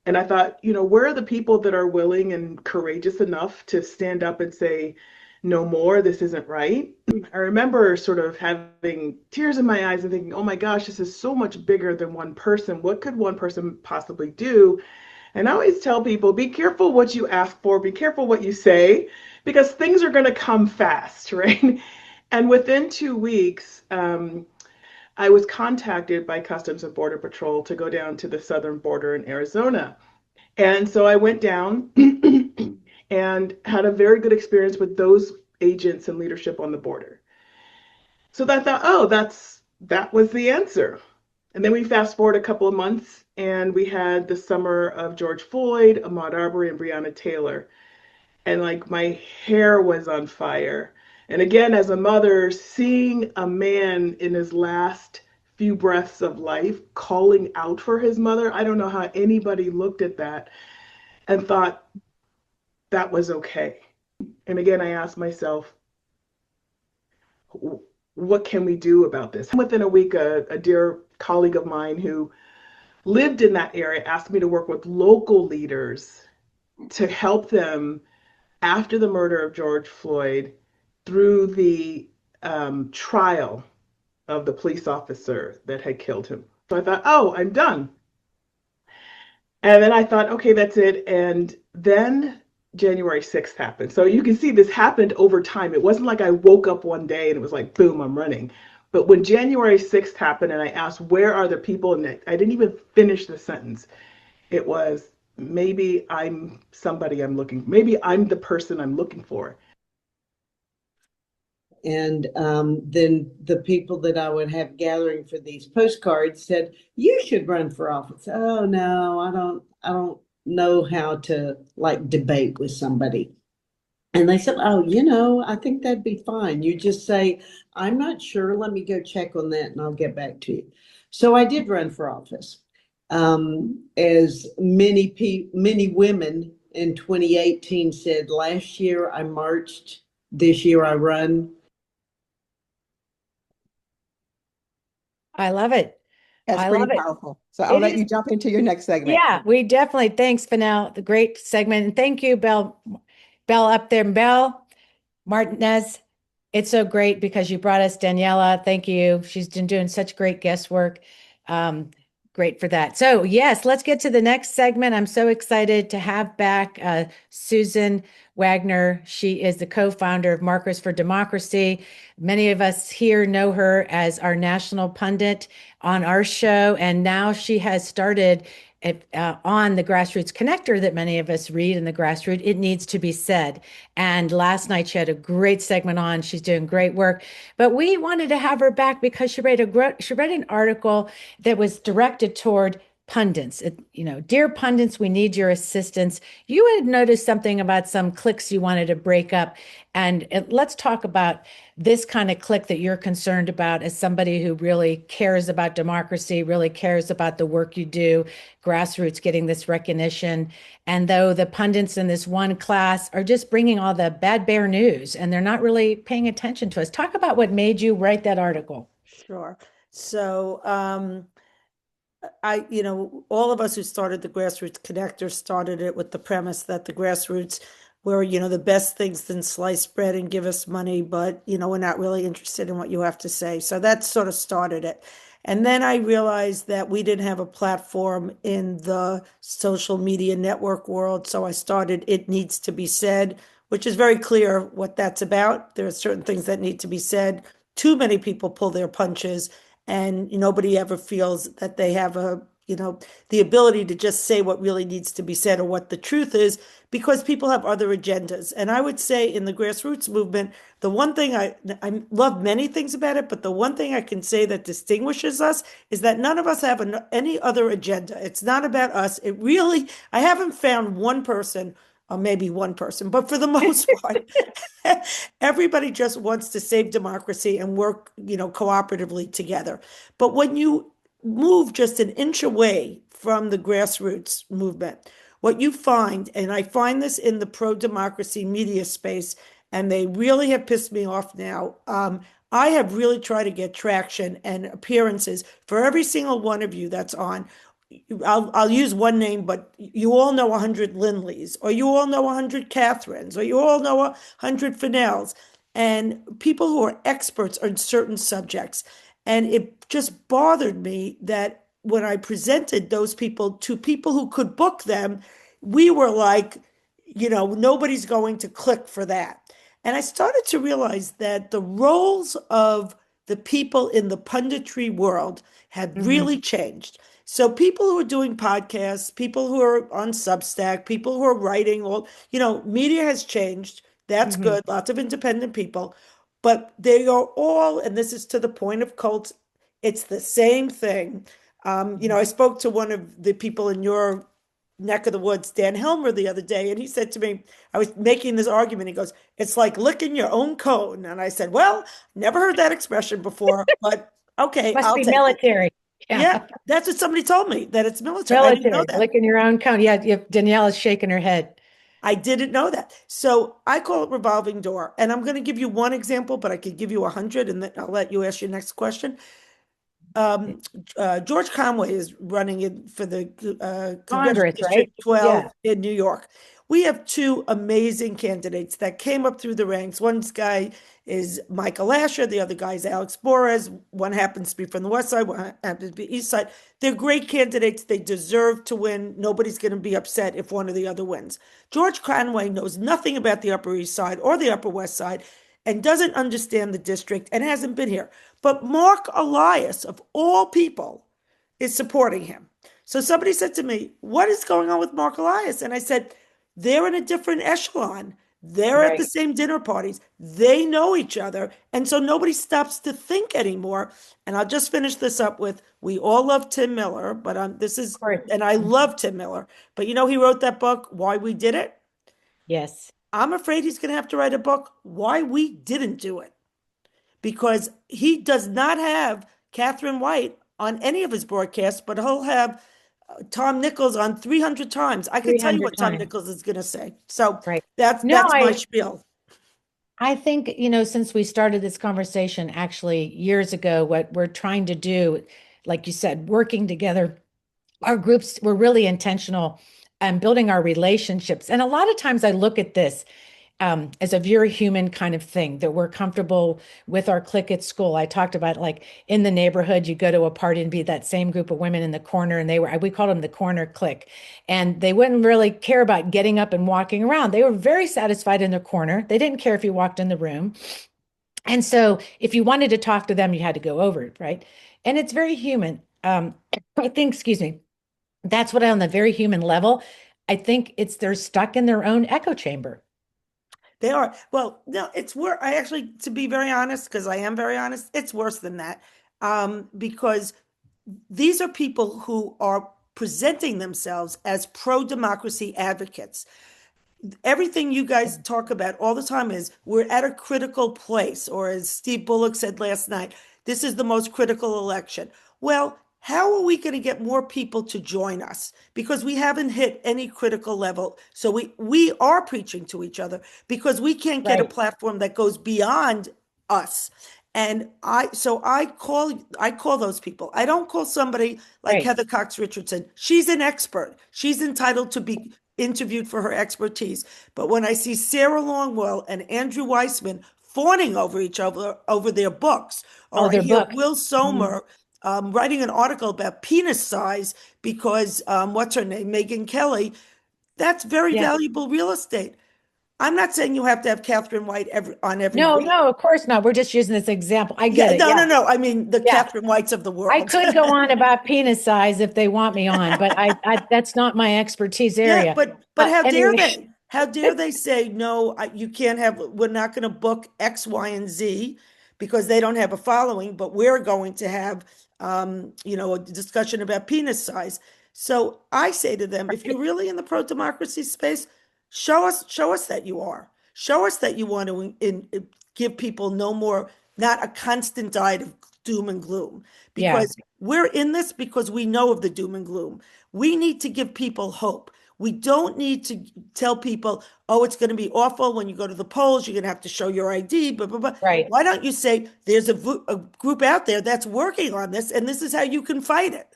And I thought, where are the people that are willing and courageous enough to stand up and say, no more, this isn't right? I remember sort of having tears in my eyes and thinking, oh my gosh, this is so much bigger than one person. What could one person possibly do? And I always tell people, be careful what you ask for, be careful what you say, because things are going to come fast, right? And within 2 weeks, I was contacted by Customs and Border Patrol to go down to the southern border in Arizona. And so I went down and had a very good experience with those agents and leadership on the border. So I thought, oh, that was the answer. And then we fast forward a couple of months and we had the summer of George Floyd, Ahmaud Arbery, and Breonna Taylor. And like my hair was on fire. And again, as a mother, seeing a man in his last few breaths of life calling out for his mother, I don't know how anybody looked at that and thought that was okay. And again, I asked myself, what can we do about this? Within a week, a dear colleague of mine who lived in that area asked me to work with local leaders to help them after the murder of George Floyd through the trial of the police officer that had killed him. So I thought, oh, I'm done. And then I thought, okay, that's it. And then January 6th happened. So you can see this happened over time. It wasn't like I woke up one day and it was like, boom, I'm running. But when January 6th happened and I asked, where are the people? And I didn't even finish the sentence. It was, maybe I'm somebody I'm looking, maybe I'm the person I'm looking for. And then the people that I would have gathering for these postcards said, you should run for office. Oh no, I don't know how to like debate with somebody. And they said, oh, I think that'd be fine. You just say, I'm not sure. Let me go check on that and I'll get back to you. So I did run for office. As many women in 2018 said, last year I marched, this year I run. I love it. That's I pretty love it. powerful. So I'll let you jump into your next segment. Yeah, we definitely, thanks, Fennell, the great segment. And thank you, Belle up there. Belle Martinez, it's so great because you brought us Daniella. Thank you. She's been doing such great guest work. Great for that. So yes, let's get to the next segment. I'm so excited to have back Susan Wagner. She is the co-founder of Markers for Democracy. Many of us here know her as our national pundit on our show, and now she has started on the Grassroots Connector that many of us read in the Grassroots, It Needs to Be Said. And last night she had a great segment on. She's doing great work. But we wanted to have her back because she read an article that was directed toward pundits. Dear pundits, we need your assistance. You had noticed something about some cliques you wanted to break up. And let's talk about this kind of clique that you're concerned about as somebody who really cares about democracy, really cares about the work you do, Grassroots getting this recognition. And though the pundits in this one class are just bringing all the bad bear news and they're not really paying attention to us. Talk about what made you write that article. Sure. So, all of us who started the Grassroots Connector started it with the premise that the grassroots were, the best things than sliced bread and give us money, but, we're not really interested in what you have to say. So that sort of started it. And then I realized that we didn't have a platform in the social media network world. So I started It Needs to Be Said, which is very clear what that's about. There are certain things that need to be said. Too many people pull their punches and nobody ever feels that they have the ability to just say what really needs to be said or what the truth is, because people have other agendas. And I would say in the grassroots movement, the one thing I love many things about it, but the one thing I can say that distinguishes us is that none of us have any other agenda. It's not about us. I haven't found one person, or maybe one person, but for the most part, everybody just wants to save democracy and work, cooperatively together. But when you move just an inch away from the grassroots movement, what you find, and I find this in the pro-democracy media space, and they really have pissed me off now. I have really tried to get traction and appearances for every single one of you that's on. I'll use one name, but you all know 100 Lindleys, or you all know 100 Catherines, or you all know 100 Fennells, and people who are experts on certain subjects. And it just bothered me that when I presented those people to people who could book them, we were like, nobody's going to click for that. And I started to realize that the roles of the people in the punditry world had really changed. So people who are doing podcasts, people who are on Substack, people who are writing, media has changed. That's good. Lots of independent people, but they are all, and this is to the point of cults, it's the same thing. I spoke to one of the people in your neck of the woods, Dan Helmer, the other day, and he said to me, I was making this argument. He goes, "It's like licking your own cone." And I said, "Well, never heard that expression before, but okay, Must I'll be take it." military. Yeah, that's what somebody told me, that it's military. I didn't know Military, that. licking your own cone. Yeah, Daniela's shaking her head. I didn't know that. So I call it revolving door. And I'm going to give you one example, but I could give you 100, and then I'll let you ask your next question. George Conway is running in for the Congressional Congress, District right? 12 in New York. We have two amazing candidates that came up through the ranks. One guy is Michael Asher, the other guy is Alex Borez. One happens to be from the West Side, one happens to be East Side. They're great candidates. They deserve to win. Nobody's going to be upset if one or the other wins. George Conway knows nothing about the Upper East Side or the Upper West Side and doesn't understand the district and hasn't been here. But Mark Elias, of all people, is supporting him. So somebody said to me, "What is going on with Mark Elias?" And I said, "They're in a different echelon. They're at the same dinner parties. They know each other. And so nobody stops to think anymore." And I'll just finish this up with, we all love Tim Miller, but and I love Tim Miller, but he wrote that book, Why We Did It. Yes. I'm afraid he's going to have to write a book, Why We Didn't Do It, because he does not have Catherine White on any of his broadcasts, but he'll have Tom Nichols on 300 times. I can tell you 300 what Tom times. Nichols is going to say. So Right. that's No, my spiel. I think, since we started this conversation actually years ago, what we're trying to do, like you said, working together, our groups were really intentional and building our relationships. And a lot of times I look at this as a very human kind of thing, that we're comfortable with our clique at school. I talked about, like, in the neighborhood, you go to a party and be that same group of women in the corner, and we called them the corner clique. And they wouldn't really care about getting up and walking around. They were very satisfied in their corner. They didn't care if you walked in the room. And so if you wanted to talk to them, you had to go over it, right? And it's very human. I think, excuse me, that's what on the very human level, I think they're stuck in their own echo chamber. They are. Well, no, it's worse. I actually, to be very honest, because I am very honest, it's worse than that. Because these are people who are presenting themselves as pro-democracy advocates. Everything you guys talk about all the time is, we're at a critical place, or as Steve Bullock said last night, this is the most critical election. Well, how are we going to get more people to join us? Because we haven't hit any critical level. So we are preaching to each other because we can't get a platform that goes beyond us. And I call those people. I don't call somebody like Heather Cox Richardson. She's an expert. She's entitled to be interviewed for her expertise. But when I see Sarah Longwell and Andrew Weissman fawning over each other over their books, or I hear Will Somer writing an article about penis size because what's her name, Megyn Kelly, that's very valuable real estate. I'm not saying you have to have Catherine White on every No, week. no, of course not. We're just using this example. I get it. No. I mean, the Catherine Whites of the world. I could go on about penis size if they want me on, but I that's not my expertise area. Yeah, but how dare anyway. they? How dare they say, no, you can't have, we're not going to book X, Y, and Z because they don't have a following, but we're going to have, a discussion about penis size. So I say to them, if you're really in the pro-democracy space, show us that you are. Show us that you want to give people not a constant diet of doom and gloom. Because we're in this because we know of the doom and gloom. We need to give people hope. We don't need to tell people, oh, it's going to be awful when you go to the polls, you're going to have to show your ID, blah, blah, blah. Right. Why don't you say there's a group out there that's working on this, and this is how you can fight it?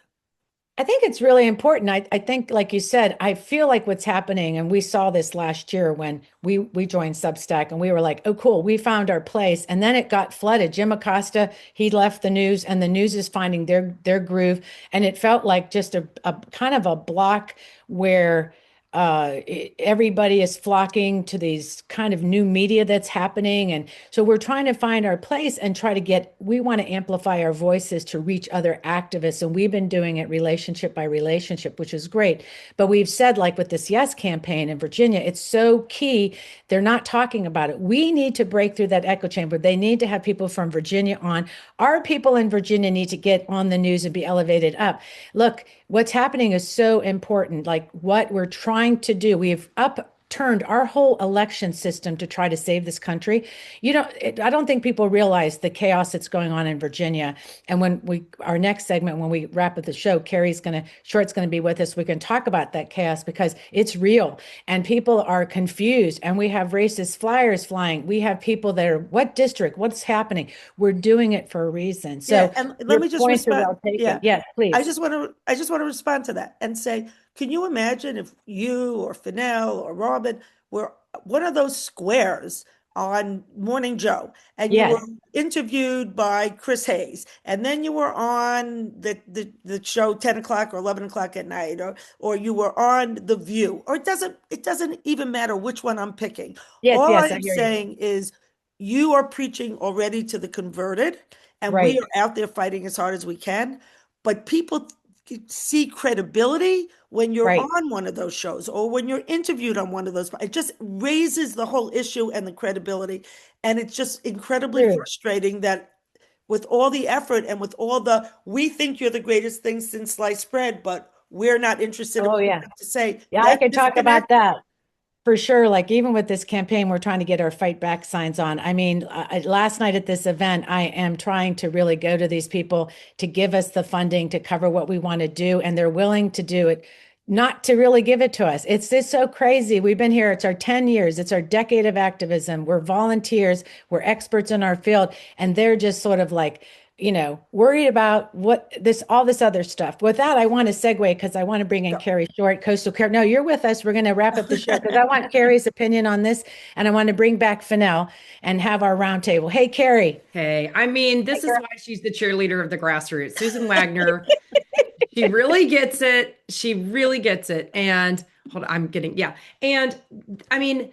I think it's really important. I think, like you said, I feel like what's happening, and we saw this last year when we joined Substack, and we were like, oh, cool, we found our place. And then it got flooded. Jim Acosta, he left the news, and the news is finding their groove. And it felt like just a kind of a block where everybody is flocking to these kind of new media that's happening. And so we're trying to find our place and try to we want to amplify our voices to reach other activists. And we've been doing it relationship by relationship, which is great. But we've said, like with this Yes campaign in Virginia, it's so key. They're not talking about it. We need to break through that echo chamber. They need to have people from Virginia on. Our people in Virginia need to get on the news and be elevated up. Look, what's happening is so important. Like what we're trying to do, we've upturned our whole election system to try to save this country. I don't think people realize the chaos that's going on in Virginia. And our next segment, when we wrap up the show, Short's going to be with us. We can talk about that chaos because it's real and people are confused. And we have racist flyers flying. We have people that are, what district, what's happening? We're doing it for a reason. So yeah, and let me just respond. Well taken. Yes, please. I just want to respond to that and say, can you imagine if you or Fennell or Robin were one of those squares on Morning Joe and you were interviewed by Chris Hayes, and then you were on the show 10 o'clock or 11 o'clock at night, or you were on The View, or it doesn't even matter which one I'm picking. All I'm saying is you are preaching already to the converted, and we are out there fighting as hard as we can, but people see credibility when you're on one of those shows or when you're interviewed on one of those. It just raises the whole issue and the credibility. And it's just incredibly frustrating that with all the effort and with all we think you're the greatest thing since sliced bread, but we're not interested in what you have to say. Yeah, I can talk about that. For sure. Like even with this campaign, we're trying to get our fight back signs on. I mean, last night at this event, I am trying to really go to these people to give us the funding to cover what we want to do. And they're willing to do it, not to really give it to us. It's just so crazy. We've been here. It's our 10 years. It's our decade of activism. We're volunteers. We're experts in our field. And they're just sort of like, worried about all this other stuff. With that, I want to segue because I want to bring in Carrie Short, Coastal Care. No, you're with us. We're going to wrap up the show because I want Carrie's opinion on this, and I want to bring back Fennell and have our roundtable. Hey, Carrie. Hey, I mean, this is why she's the cheerleader of the grassroots. Susan Wagner, she really gets it. She really gets it. And hold on, And I mean,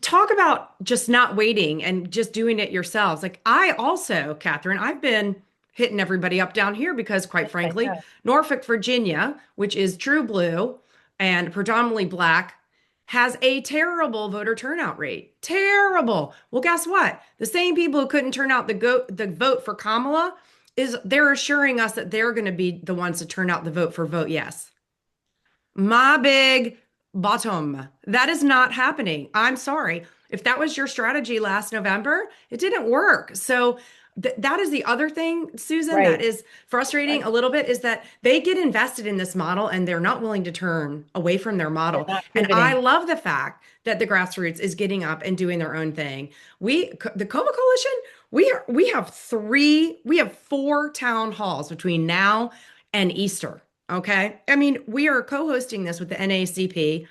talk about just not waiting and just doing it yourselves. Like I also, Catherine, I've been hitting everybody up down here because quite frankly, Norfolk, Virginia, which is true blue and predominantly Black, has a terrible voter turnout rate. Terrible. Well, guess what? The same people who couldn't turn out the vote for Kamala they're assuring us that they're going to be the ones to turn out the vote for vote yes. My big bottom. That is not happening. I'm sorry. If that was your strategy last November, it didn't work. So that is the other thing, Susan, that is frustrating a little bit, is that they get invested in this model and they're not willing to turn away from their model. And I love the fact that the grassroots is getting up and doing their own thing. The Coma Coalition, we have 4 town halls between now and Easter. Okay. I mean, we are co-hosting this with the NAACP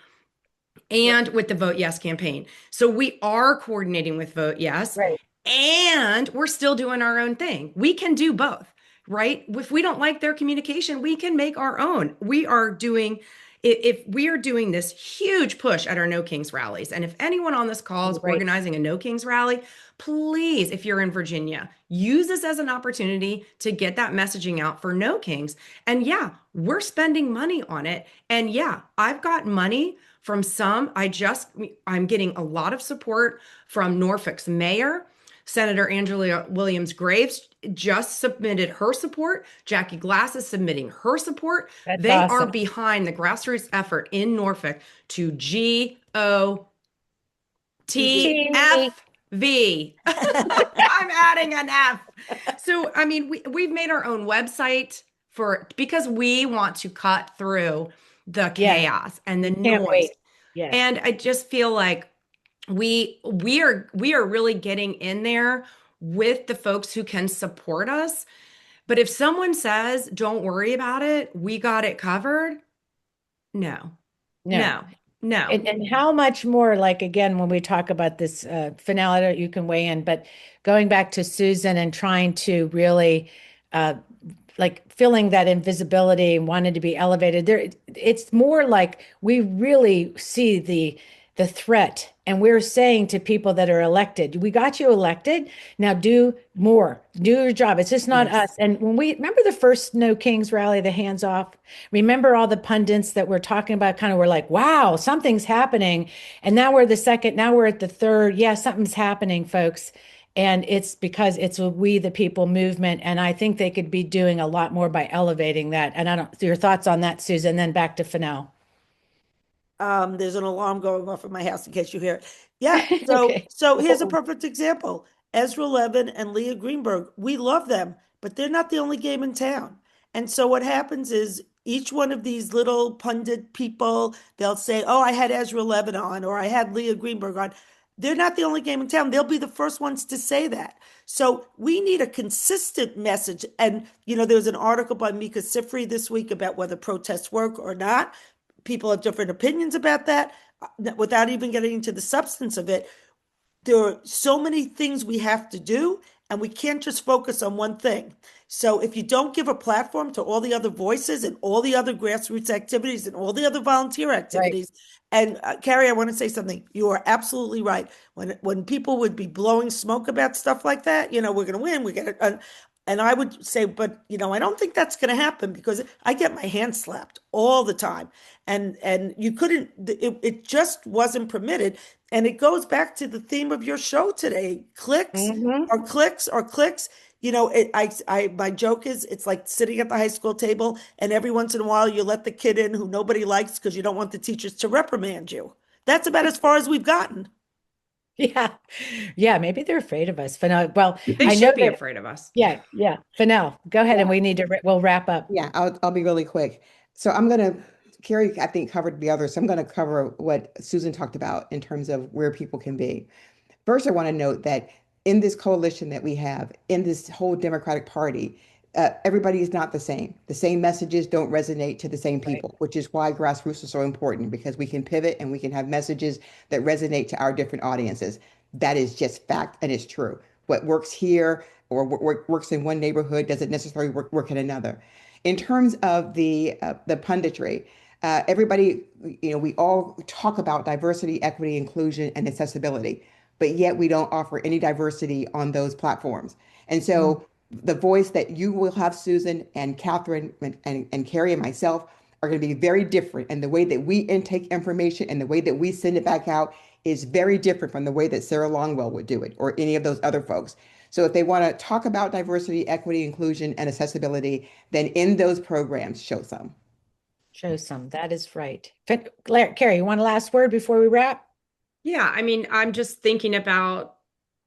and with the Vote Yes campaign. So we are coordinating with Vote Yes and we're still doing our own thing. We can do both, right? If we don't like their communication, we can make our own. If we are doing this huge push at our No Kings rallies, and if anyone on this call is organizing a No Kings rally, please, if you're in Virginia, use this as an opportunity to get that messaging out for No Kings. And yeah, we're spending money on it. And yeah, I've got money from I'm getting a lot of support from Norfolk's mayor. Senator Angela Williams Graves just submitted her support. Jackie Glass is submitting her support. They are behind the grassroots effort in Norfolk to GOTFV. I'm adding an F. So, I mean, we've made our own website because we want to cut through the Yeah. chaos and the Can't noise. wait. Yes. And I just feel like we are really getting in there with the folks who can support us. But if someone says, don't worry about it, we got it covered, no, No. no, no. And how much more, like, again, when we talk about this finale, you can weigh in, but going back to Susan and trying to really uh, like feeling that invisibility and wanted to be elevated there, it's more like we really see the threat, and we're saying to people that are elected, we got you elected, now do more, do your job. It's just not us. And when we remember the first No Kings rally, the hands off, remember all the pundits that were talking about, kind of were like, wow, something's happening. And now we're the second, now we're at the third. Yeah, something's happening, folks. And it's because it's a We the People movement. And I think they could be doing a lot more by elevating that. And I don't, your thoughts on that, Susan, then back to Fennell. There's an alarm going off in my house in case you hear it. Yeah. So, Okay. so here's a perfect example. Ezra Levin and Leah Greenberg, we love them, but they're not the only game in town. And so what happens is each one of these little pundit people, they'll say, oh, I had Ezra Levin on, or I had Leah Greenberg on. They're not the only game in town. They'll be the first ones to say that. So we need a consistent message. And, there was an article by Mika Sifri this week about whether protests work or not. People have different opinions about that. Without even getting into the substance of it, there are so many things we have to do, and we can't just focus on one thing. So if you don't give a platform to all the other voices and all the other grassroots activities and all the other volunteer activities, and Carrie, I want to say something. You are absolutely right. When people would be blowing smoke about stuff like that, we're going to win. We get it. And I would say, but I don't think that's going to happen, because I get my hand slapped all the time, and you couldn't. It just wasn't permitted, and it goes back to the theme of your show today: cliques or cliques or cliques. My joke is, it's like sitting at the high school table, and every once in a while you let the kid in who nobody likes because you don't want the teachers to reprimand you. That's about as far as we've gotten. Yeah. Yeah. Maybe they're afraid of us. Fennell, well, They I know should be that. afraid of us. Yeah. Yeah. Fennell, go ahead. Yeah. And we need to, we'll wrap up. Yeah, I'll be really quick. So Carrie, I think, covered the others. So I'm going to cover what Susan talked about in terms of where people can be. First, I want to note that in this coalition that we have, in this whole Democratic Party, everybody is not the same. The same messages don't resonate to the same people, which is why grassroots is so important, because we can pivot and we can have messages that resonate to our different audiences. That is just fact, and it's true. What works here or works in one neighborhood doesn't necessarily work in another. In terms of the punditry, everybody, we all talk about diversity, equity, inclusion, and accessibility, but yet we don't offer any diversity on those platforms. And so the voice that you will have, Susan and Catherine and Carrie and myself, are going to be very different. And the way that we intake information and the way that we send it back out is very different from the way that Sarah Longwell would do it, or any of those other folks. So if they want to talk about diversity, equity, inclusion, and accessibility, then in those programs, show some. Show some. That is right. Carrie, you want a last word before we wrap? Yeah. I mean, I'm just thinking about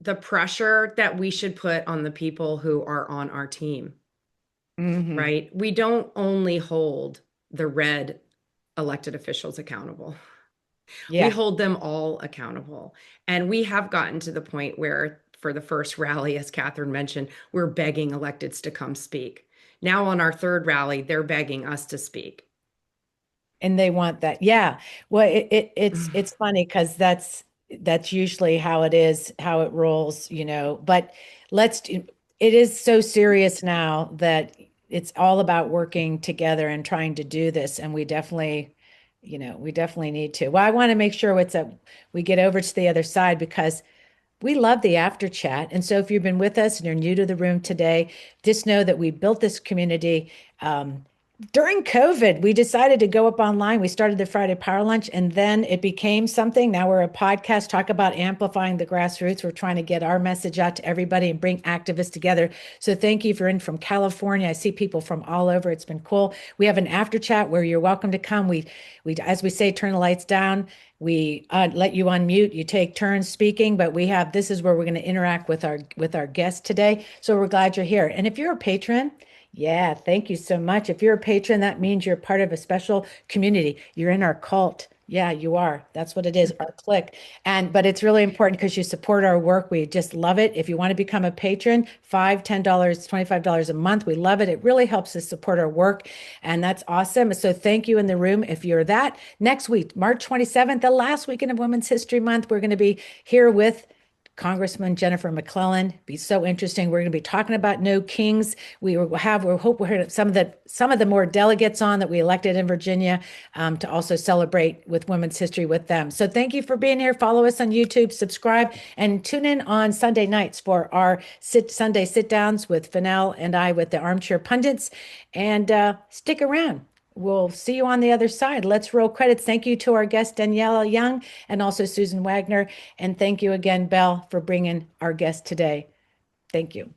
the pressure that we should put on the people who are on our team, right? We don't only hold the red elected officials accountable. Yeah. We hold them all accountable. And we have gotten to the point where, for the first rally, as Catherine mentioned, we're begging electeds to come speak. Now on our third rally, they're begging us to speak. And they want that. Yeah. Well, it's funny, because that's usually how it is, how it rolls, but it is so serious now that it's all about working together and trying to do this. And we definitely need to. Well, I want to make sure we get over to the other side, because we love the after chat. And so if you've been with us and you're new to the room today, just know that we built this community. During COVID, we decided to go up online. We started the Friday Power Lunch, and then it became something. Now we're a podcast, talk about amplifying the grassroots. We're trying to get our message out to everybody and bring activists together. So thank you if you're in from California. I see people from all over. It's been cool. We have an after chat where you're welcome to come. We as we say, turn the lights down. We let you unmute. You take turns speaking, but this is where we're going to interact with our guests today. So we're glad you're here. And if you're a patron, Yeah, thank you so much. If you're a patron, that means you're part of a special community. You're in our cult. Yeah, you are. That's what it is, our clique. But it's really important because you support our work. We just love it. If you want to become a patron, $5, $10, $25 a month, we love it. It really helps us support our work. And that's awesome. So thank you in the room if you're that. Next week, March 27th, the last weekend of Women's History Month, we're going to be here with Congressman Jennifer McClellan. Be so interesting. We're going to be talking about no kings. We hope we'll hear some of the more delegates on that we elected in Virginia to also celebrate with Women's History with them. So thank you for being here. Follow us on YouTube, subscribe, and tune in on Sunday nights for our Sunday sit downs with Fennell and I with the Armchair Pundits. And stick around. We'll see you on the other side. Let's roll credits. Thank you to our guest, Daniella Young, and also Susan Wagner. And thank you again, Belle, for bringing our guest today. Thank you.